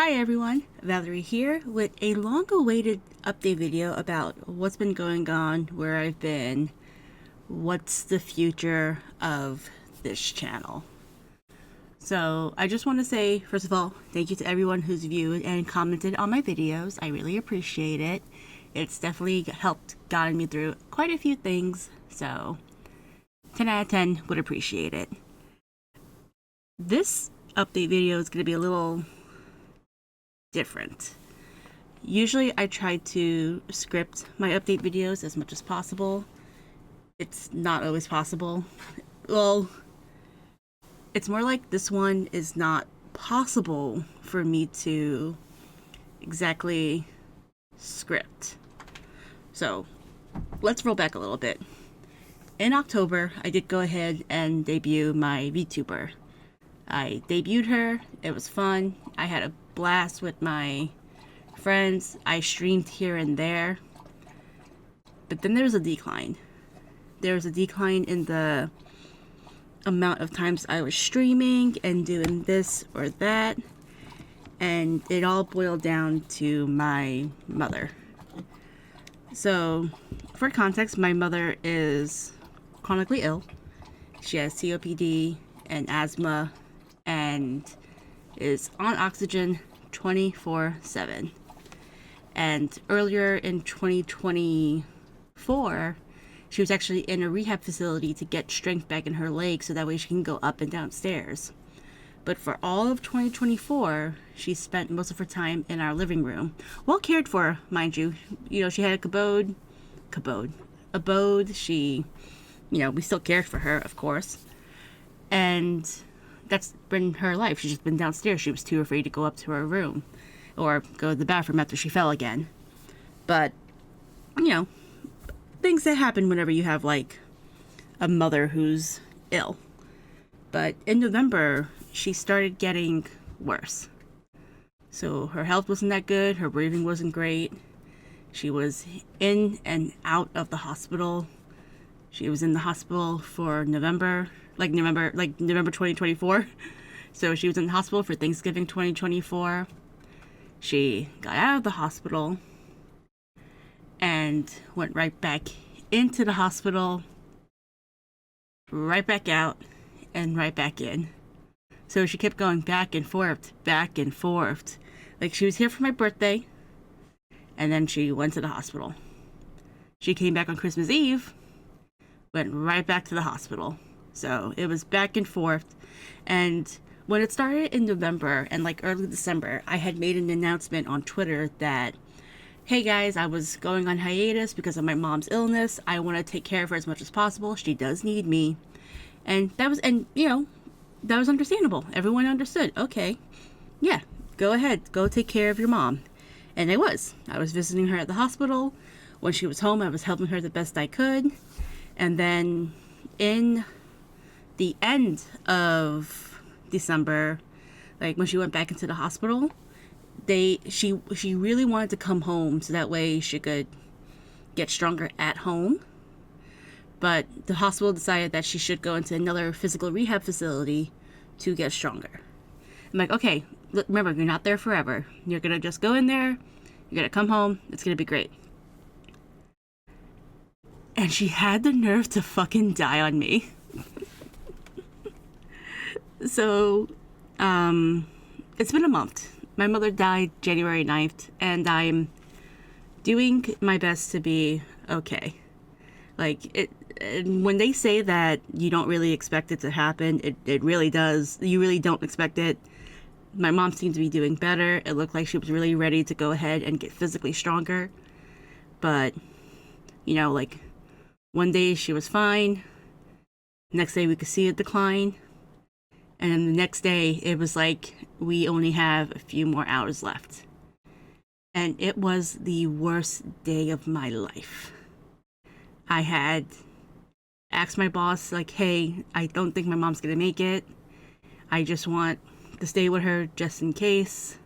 Hi everyone, Valerie here with a long-awaited update video about what's been going on, where I've been, what's the future of this channel. So I just want to say, first of all, thank you to everyone who's viewed and commented on my videos. I really appreciate it. It's definitely helped guide me through quite a few things, so 10 out of 10 would appreciate it. This update video is going to be a little different. Usually I try to script my update videos as much as possible. It's not always possible. Well, it's more like this one is not possible for me to exactly script. So let's roll back a little bit. In October, I did go ahead and debut my VTuber. I debuted her. It was fun. I had a blast with my friends. I streamed here and there. But then there was a decline. There was a decline in the amount of times I was streaming and doing this or that. And it all boiled down to my mother. So, for context, my mother is chronically ill. She has COPD and asthma and is on oxygen 24/7. And earlier in 2024, she was actually in a rehab facility to get strength back in her legs so that way she can go up and down stairs. But for all of 2024, she spent most of her time in our living room. Well cared for, mind you. You know, she had a abode. She, we still cared for her, of course. And that's been her life. She's just been downstairs. She was too afraid to go up to her room or go to the bathroom after she fell again. But, things that happen whenever you have, like, a mother who's ill. But in November, she started getting worse. So her health wasn't that good. Her breathing wasn't great. She was in and out of the hospital. She was in the hospital for November 2024. So she was in the hospital for Thanksgiving 2024. She got out of the hospital and went right back into the hospital, right back out, and right back in. So she kept going back and forth. Like, she was here for my birthday, and then she went to the hospital. She came back on Christmas Eve, went right back to the hospital. So it was back and forth. And when it started in November and like early December, I had made an announcement on Twitter that, hey guys, I was going on hiatus because of my mom's illness. I want to take care of her as much as possible. She does need me. And that was understandable. Everyone understood. Okay, yeah, go ahead. Go take care of your mom. And I was visiting her at the hospital. When she was home, I was helping her the best I could. And then in the end of December, like when she went back into the hospital, she really wanted to come home so that way she could get stronger at home. But the hospital decided that she should go into another physical rehab facility to get stronger. I'm like, okay, remember, you're not there forever. You're gonna just go in there, you're gonna come home, it's gonna be great. And she had the nerve to fucking die on me. So, it's been a month. My mother died January 9th, and I'm doing my best to be okay. Like, when they say that you don't really expect it to happen, it really does. You really don't expect it. My mom seemed to be doing better. It looked like she was really ready to go ahead and get physically stronger. But, like, one day she was fine. Next day we could see a decline. And then the next day it was like we only have a few more hours left. And it was the worst day of my life. I had asked my boss, like, hey, I don't think my mom's gonna make it. I just want to stay with her just in case.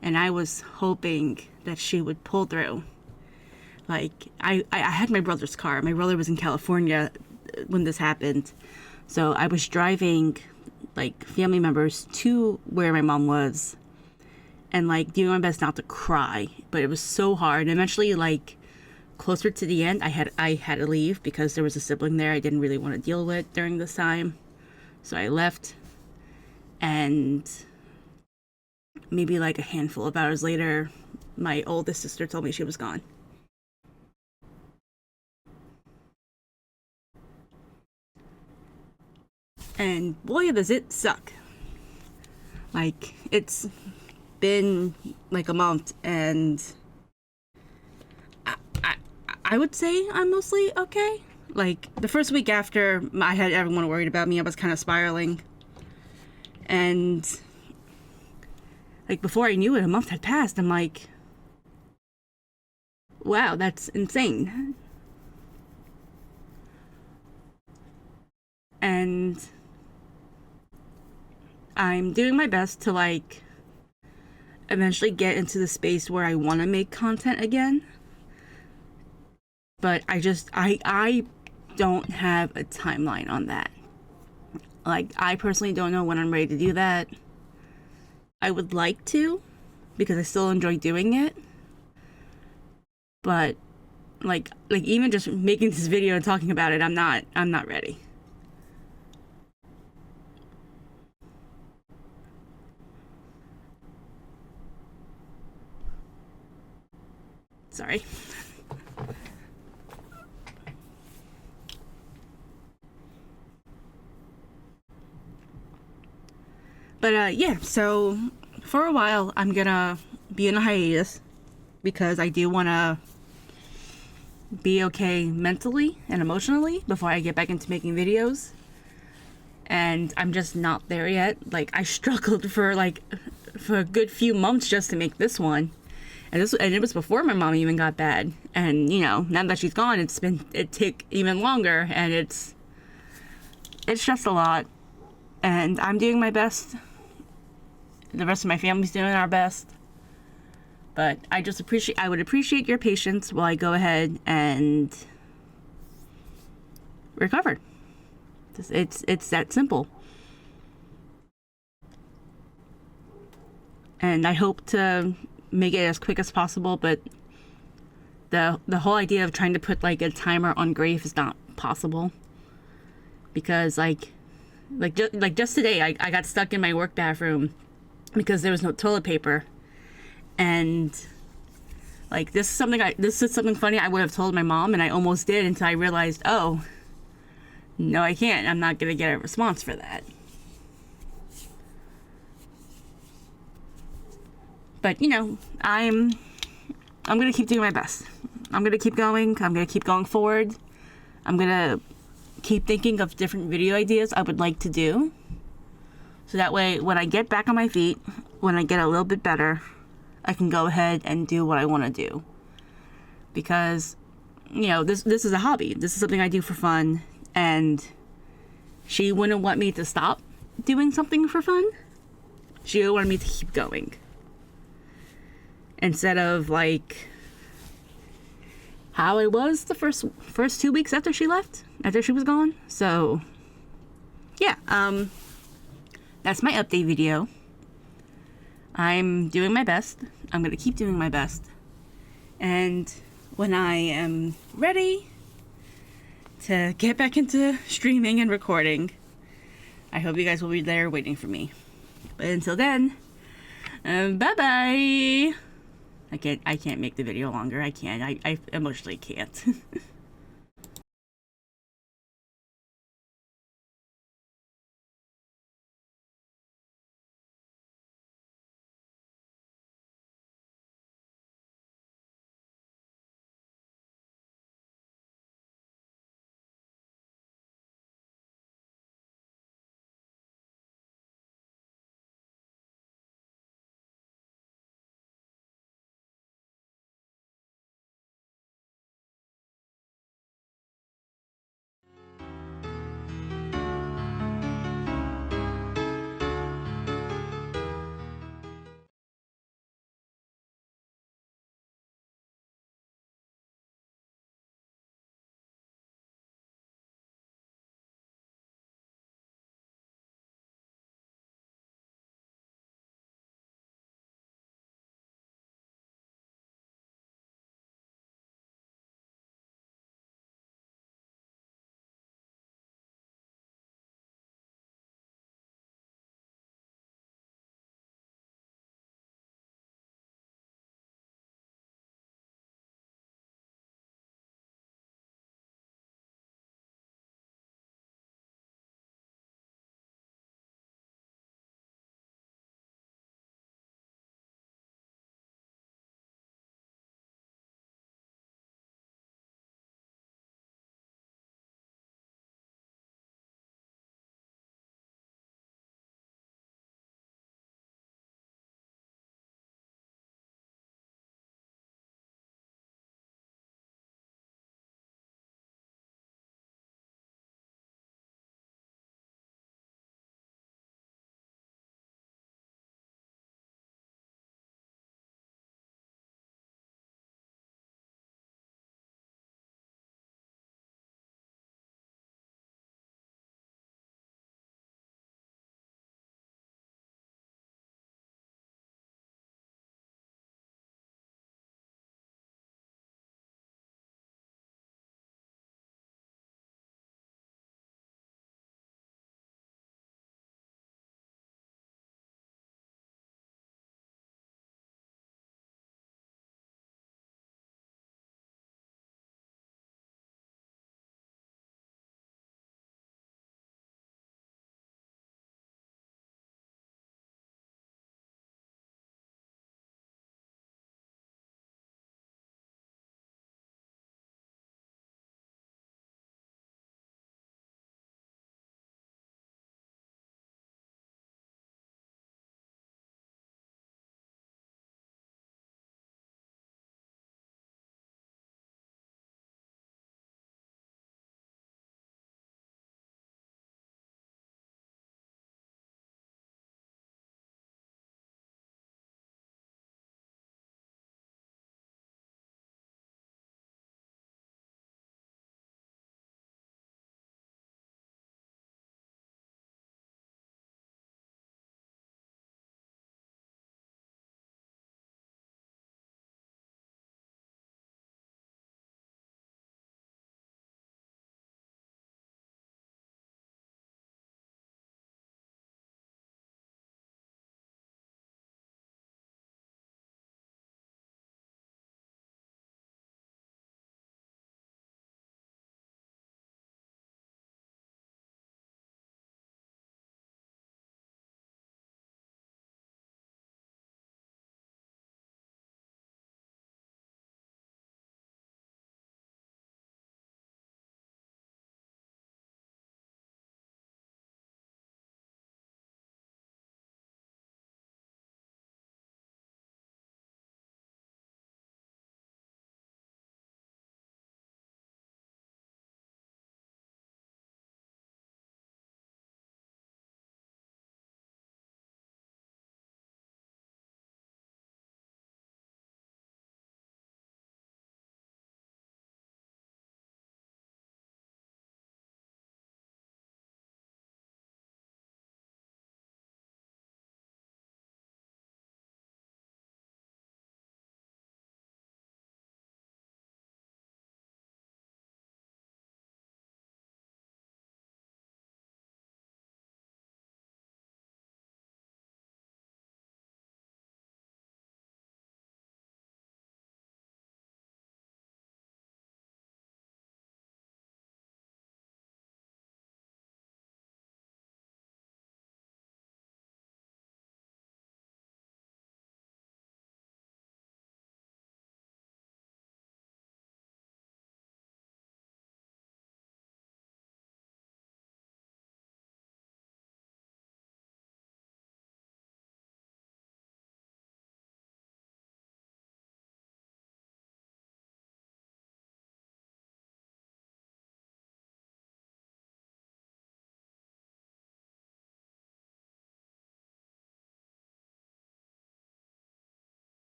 And I was hoping that she would pull through. Like, I had my brother's car. My brother was in California when this happened. So I was driving, like, family members to where my mom was. and like doing my best not to cry, but it was so hard. And eventually, like closer to the end, I had to leave because there was a sibling there I didn't really want to deal with during this time. So I left, and maybe like a handful of hours later, my oldest sister told me she was gone. And boy, does it suck. Like, it's been like a month, and I would say I'm mostly okay. Like, the first week after I had everyone worried about me, I was kind of spiraling. And, like, before I knew it, a month had passed. I'm like, wow, that's insane. And I'm doing my best to, like, eventually get into the space where I want to make content again. But I don't have a timeline on that. Like, I personally don't know when I'm ready to do that. I would like to, because I still enjoy doing it. But, like even just making this video and talking about it, I'm not ready. Sorry. But yeah, so for a while I'm gonna be in a hiatus because I do want to be okay mentally and emotionally before I get back into making videos. And I'm just not there yet. Like, I struggled for a good few months just to make this one. And it was before my mom even got bad. And, you know, now that she's gone, it took even longer, and it's just a lot. And I'm doing my best. The rest of my family's doing our best. But I would appreciate your patience while I go ahead and recover. It's that simple. And I hope to make it as quick as possible, but the whole idea of trying to put like a timer on grief is not possible. Because just today I got stuck in my work bathroom because there was no toilet paper. And like, this is something funny I would have told my mom, and I almost did until I realized, oh, no, I can't. I'm not gonna get a response for that. But, you know, I'm gonna keep doing my best. I'm gonna keep going. I'm gonna keep going forward. I'm gonna keep thinking of different video ideas I would like to do. So that way, when I get back on my feet, when I get a little bit better, I can go ahead and do what I want to do. Because, you know, this is a hobby. This is something I do for fun. And she wouldn't want me to stop doing something for fun. She wanted me to keep going. Instead of, like, how I was the first 2 weeks after she was gone. So, yeah, that's my update video. I'm doing my best. I'm going to keep doing my best. And when I am ready to get back into streaming and recording, I hope you guys will be there waiting for me. But until then, bye-bye. I can't make the video longer. I emotionally can't.